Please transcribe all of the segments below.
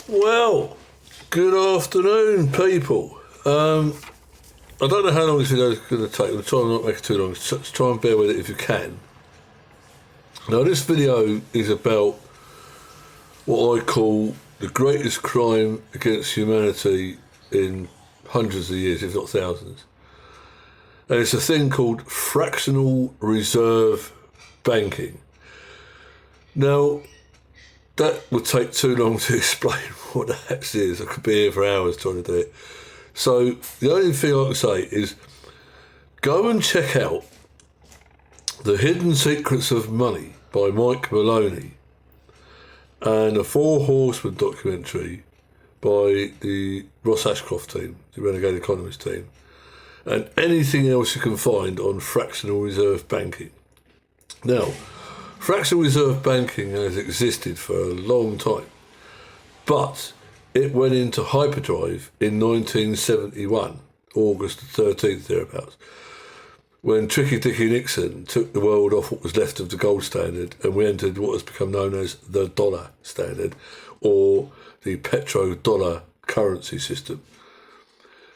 Well, good afternoon, people. I don't know how long this video is going to take. I'm trying not to make it too long. Try and bear with it if you can. Now, this video is about what I call the greatest crime against humanity in hundreds of years, if not thousands. And it's a thing called fractional reserve banking. Now, that would take too long to explain what that actually is. I could be here for hours trying to do it. So the only thing I can say is go and check out The Hidden Secrets of Money by Mike Maloney and a Four Horsemen documentary by the Ross Ashcroft team, the Renegade Economist team, and anything else you can find on fractional reserve banking. Now, fractional reserve banking has existed for a long time, but it went into hyperdrive in 1971, August 13th, thereabouts, when Tricky Dicky Nixon took the world off what was left of the gold standard and we entered what has become known as the dollar standard, or the petrodollar currency system,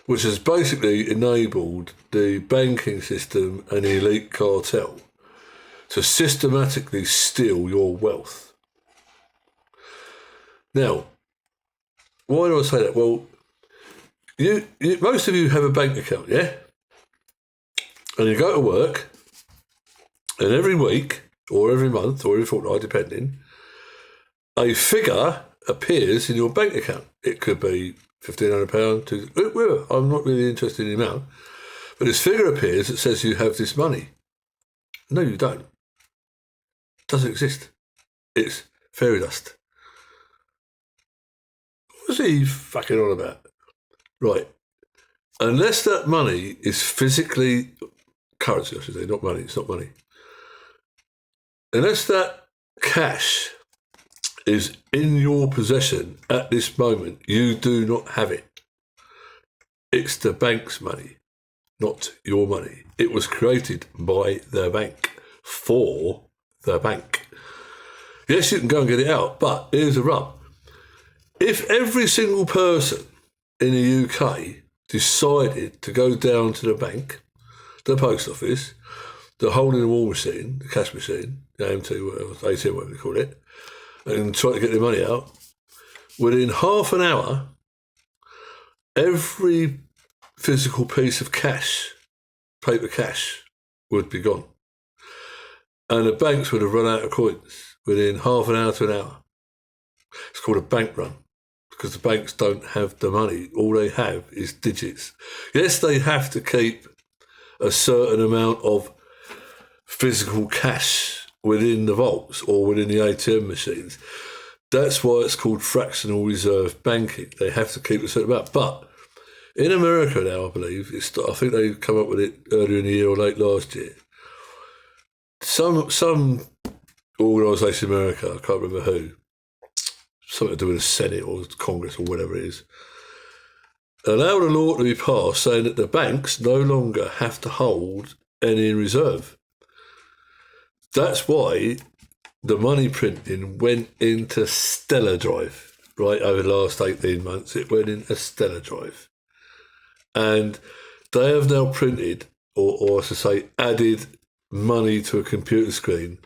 which has basically enabled the banking system and the elite cartel to systematically steal your wealth. Now, why do I say that? Well, you most of you have a bank account, yeah? And you go to work, and every week, or every month, or every fortnight, depending, a figure appears in your bank account. It could be £1,500, whatever. I'm not really interested in the amount. But this figure appears that says you have this money. No, you don't. It doesn't exist. It's fairy dust. What's he fucking on about? Right. Unless that money is physically currency, I should say, not money. It's not money. Unless that cash is in your possession at this moment, you do not have it. It's the bank's money, not your money. It was created by the bank for the bank. Yes, you can go and get it out, but here's the rub. If every single person in the UK decided to go down to the bank, the post office, the hole in the wall machine, the cash machine, the AMT, ATM, whatever they call it, and try to get their money out, within half an hour, every physical piece of cash, paper cash, would be gone. And the banks would have run out of coins within half an hour to an hour. It's called a bank run, because the banks don't have the money. All they have is digits. Yes, they have to keep a certain amount of physical cash within the vaults or within the ATM machines. That's why it's called fractional reserve banking. They have to keep a certain amount. But in America now, I believe, I think they come up with it earlier in the year or late last year. Some organisation in America, I can't remember who, something to do with the Senate or Congress or whatever it is, allowed a law to be passed saying that the banks no longer have to hold any in reserve. That's why the money printing went into stellar drive, right? Over the last 18 months, it went into stellar drive. And they have now printed, or I should say, added money to a computer screen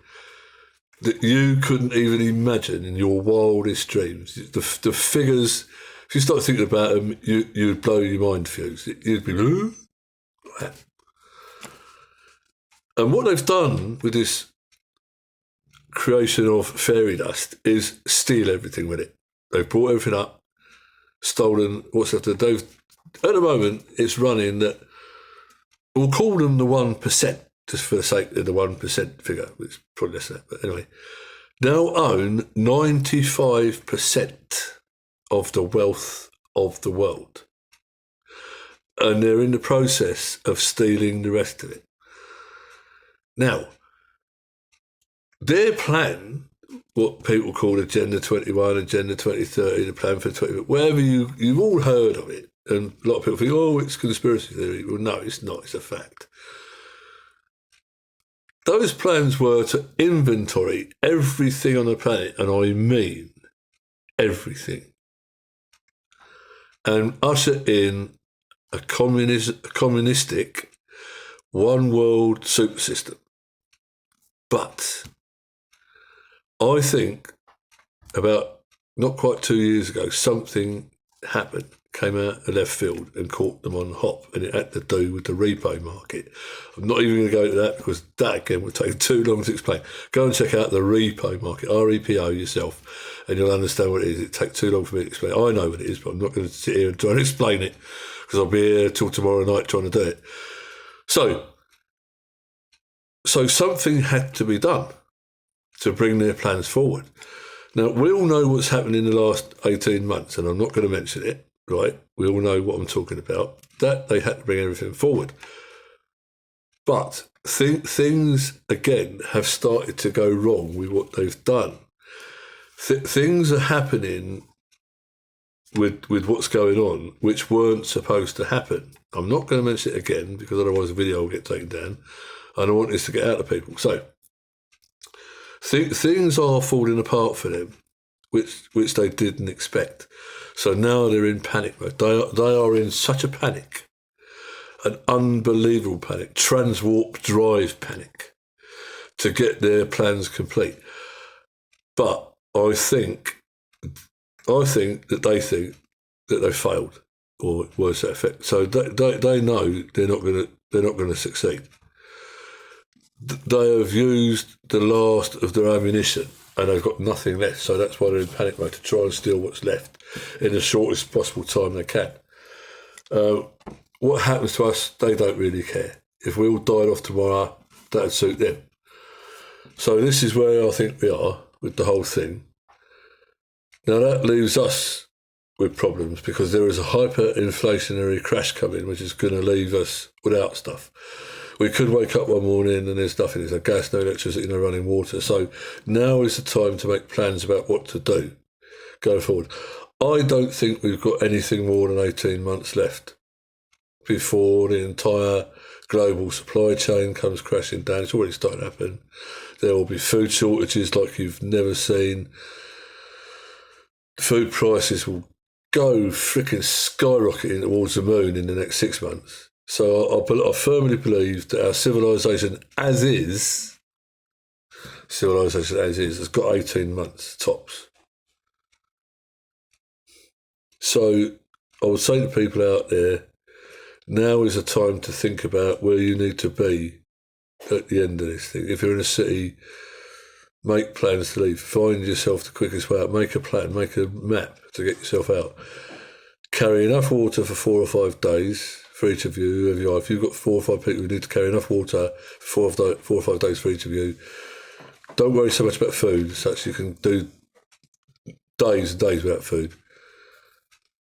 that you couldn't even imagine in your wildest dreams. The figures, if you start thinking about them, you'd blow your mind fuse. You'd be, like, and what they've done with this creation of fairy dust is steal everything with it. They've brought everything up, stolen what's left of it. At the moment, it's running that, we'll call them the 1%, just for the sake of the 1% figure, which is probably less than that, but anyway, now own 95% of the wealth of the world. And they're in the process of stealing the rest of it. Now, their plan, what people call Agenda 21, Agenda 2030, the plan for 20, whatever you've all heard of it, and a lot of people think, oh, it's conspiracy theory. Well, no, it's not, it's a fact. Those plans were to inventory everything on the planet, and I mean everything, and usher in a communistic one world super system. But I think about not quite 2 years ago, something happened, came out of left field and caught them on the hop, and it had to do with the repo market. I'm not even going to go into that because that again would take too long to explain. Go and check out the repo market, REPO yourself, and you'll understand what it is. It takes too long for me to explain. I know what it is, but I'm not going to sit here and try and explain it because I'll be here till tomorrow night trying to do it. So something had to be done to bring their plans forward. Now, we all know what's happened in the last 18 months, and I'm not going to mention it, right? We all know what I'm talking about, that they had to bring everything forward. But things, again, have started to go wrong with what they've done. Things are happening with what's going on, which weren't supposed to happen. I'm not going to mention it again, because otherwise the video will get taken down. I don't want this to get out of people. So, things are falling apart for them, which they didn't expect. So now they're in panic mode. They are in such a panic, an unbelievable panic, transwarp drive panic, to get their plans complete. But I think that they think that they failed, or words to that effect. So they know they're not going to succeed. They have used the last of their ammunition and they've got nothing left. So that's why they're in panic mode, to try and steal what's left in the shortest possible time they can. What happens to us, they don't really care. If we all died off tomorrow, that'd suit them. So this is where I think we are with the whole thing. Now that leaves us with problems, because there is a hyperinflationary crash coming, which is going to leave us without stuff. We could wake up one morning and there's nothing. There's no gas, no electricity, no running water. So now is the time to make plans about what to do going forward. I don't think we've got anything more than 18 months left before the entire global supply chain comes crashing down. It's already starting to happen. There will be food shortages like you've never seen. Food prices will go freaking skyrocketing towards the moon in the next 6 months. So I firmly believe that our civilization as is has got 18 months tops. So I would say to people out there, now is the time to think about where you need to be at the end of this thing. If you're in a city, make plans to leave. Find yourself the quickest way out. Make a plan, make a map to get yourself out. Carry enough water for 4 or 5 days for each of you, whoever you are. If you've got 4 or 5 people who need to carry enough water for 4 or 5 days for each of you, don't worry so much about food, such you can do days and days without food.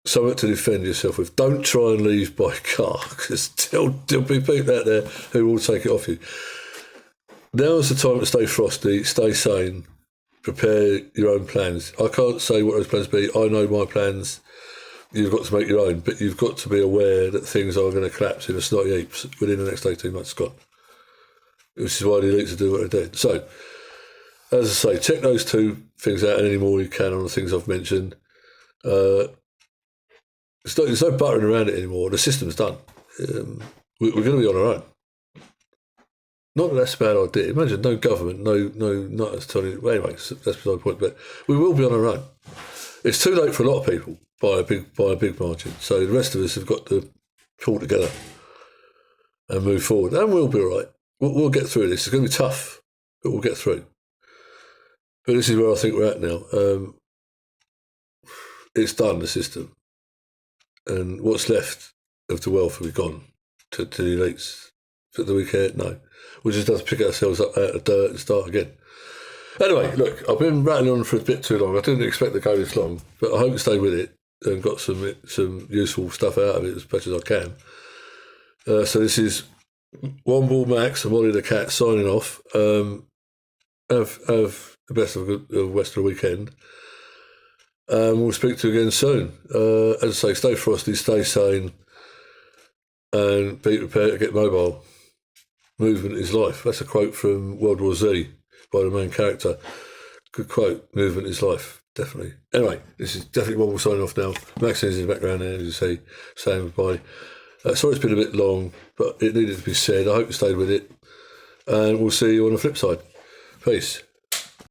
Something to defend yourself with. Don't try and leave by car, because there'll be people out there who will take it off you. Now is the time to stay frosty, stay sane, prepare your own plans. I can't say what those plans be. I know my plans. You've got to make your own, but you've got to be aware that things are going to collapse in a snotty heaps within the next 18 months, Scott. Which is why the elites are doing what they're doing. So, as I say, check those 2 things out and any more you can on the things I've mentioned. There's no buttering around it anymore. The system's done. We're going to be on our own. Not that that's a bad idea. Imagine no government, not as telling. Well, anyway, that's beside the point. But we will be on our own. It's too late for a lot of people by a big margin. So the rest of us have got to pull together and move forward, and we'll be all right. We'll get through this. It's going to be tough, but we'll get through. But this is where I think we're at now. It's done, the system. And what's left of the wealth will be gone to the elites. For the weekend, no. We just have to pick ourselves up out of the dirt and start again. Anyway, look, I've been rattling on for a bit too long. I didn't expect to go this long, but I hope to stay with it and got some useful stuff out of it as much as I can. So this is One Ball Max and Molly the Cat signing off. Have the best of the rest of the weekend. We'll speak to you again soon. As I say, stay frosty, stay sane, and be prepared to get mobile. Movement is life. That's a quote from World War Z by the main character. Good quote. Movement is life. definitely. Anyway, this is definitely one we'll sign off now. Maxine's in the background there, as you say, saying goodbye. Sorry it's been a bit long, but it needed to be said. I hope you stayed with it. And we'll see you on the flip side. Peace.